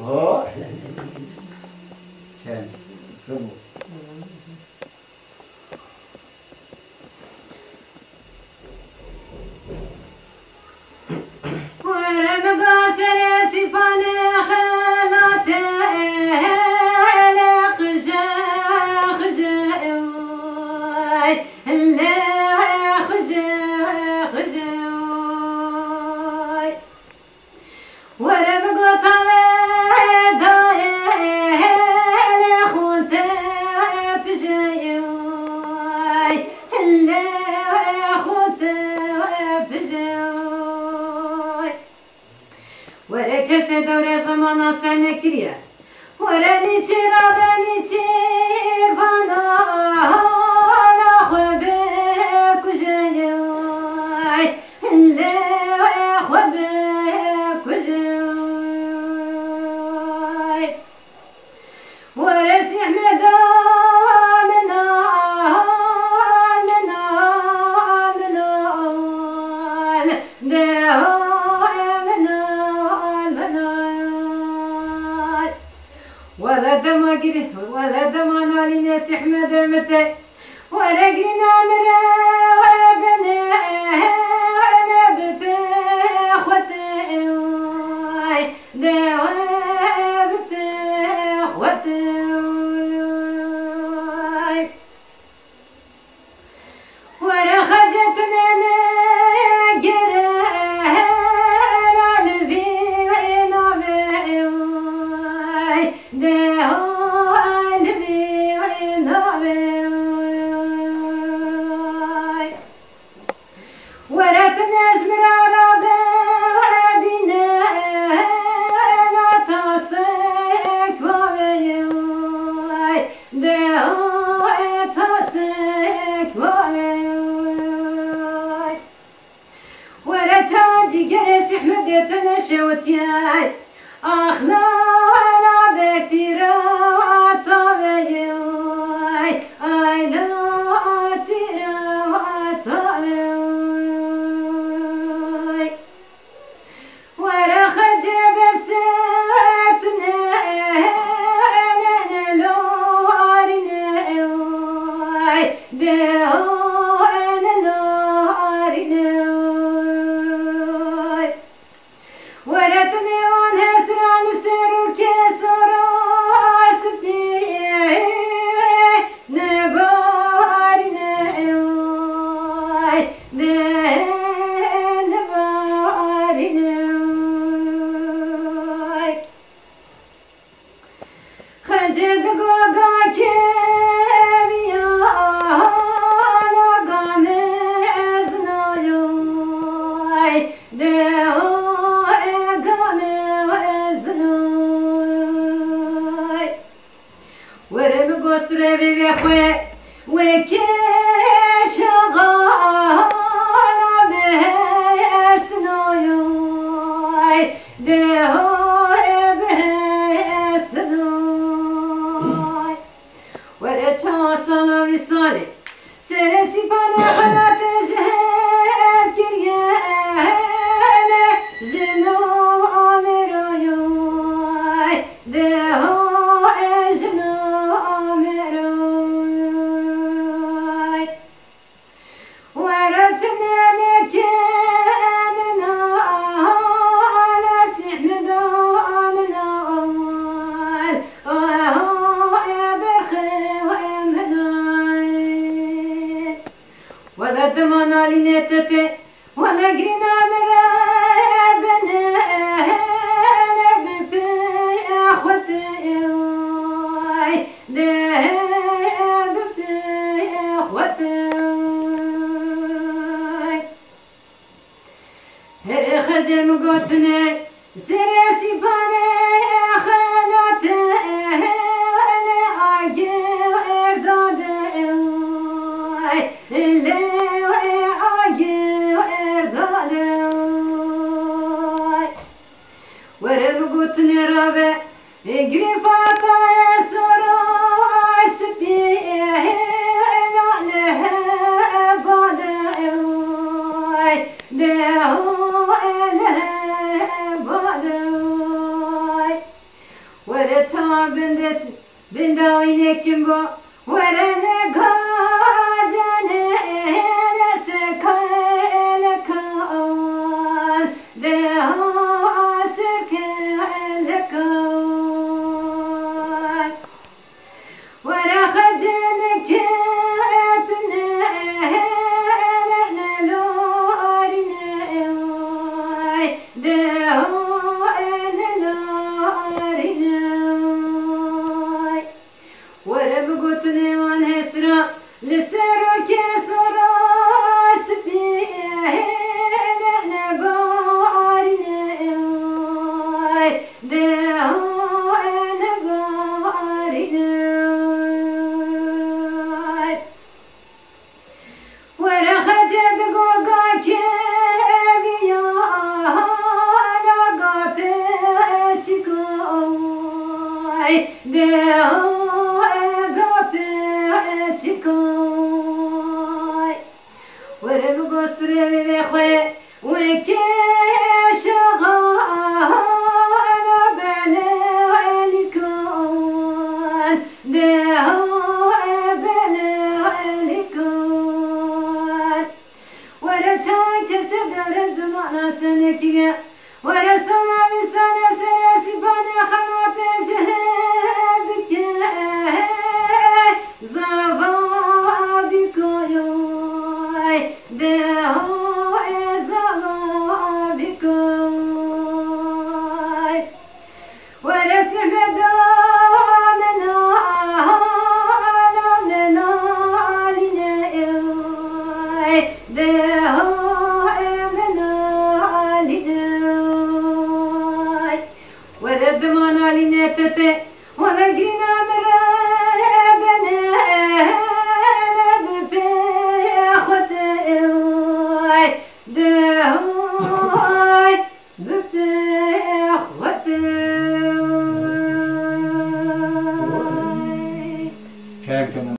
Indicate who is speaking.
Speaker 1: ها كان سموس
Speaker 2: وركسه دور زمان سنه کریه ورنی چرا بنی چر بانا خود کجای لا خود کجای ورسی احمد ولا دم على ناس احمد متى ورقنا مرا وبنا انا بخوتي دوا بخوتي ورا خجتنا شوتياي أخلا أنا برتيرا طاوي أي لا تيرا طاوي ورا خجب الساتنا أنا لو أرنا تا بندس بنداینه کم با ورنه گاجانه لسکال کان ده سکال کان ورا خجن كاتنا لورنا ده ورم قطني من هسرا لسرو كسرا سبيه نبارنا ده نبارنا ورا خجد قوقا كبيا نقا بيتكوي ده چیکای ورم گستره بخواه وکش غانا بله لیکان ده بله لیکان ورا چان کسی در زمان سنکیه ورا سما بیسانه سرسی بانه خمات جهب که زوابي كوي دهو زوابي كوي ورسم دامنا لنا لنا دهو منا لنا ورد مانا لنا تتي ولا جينا مرا the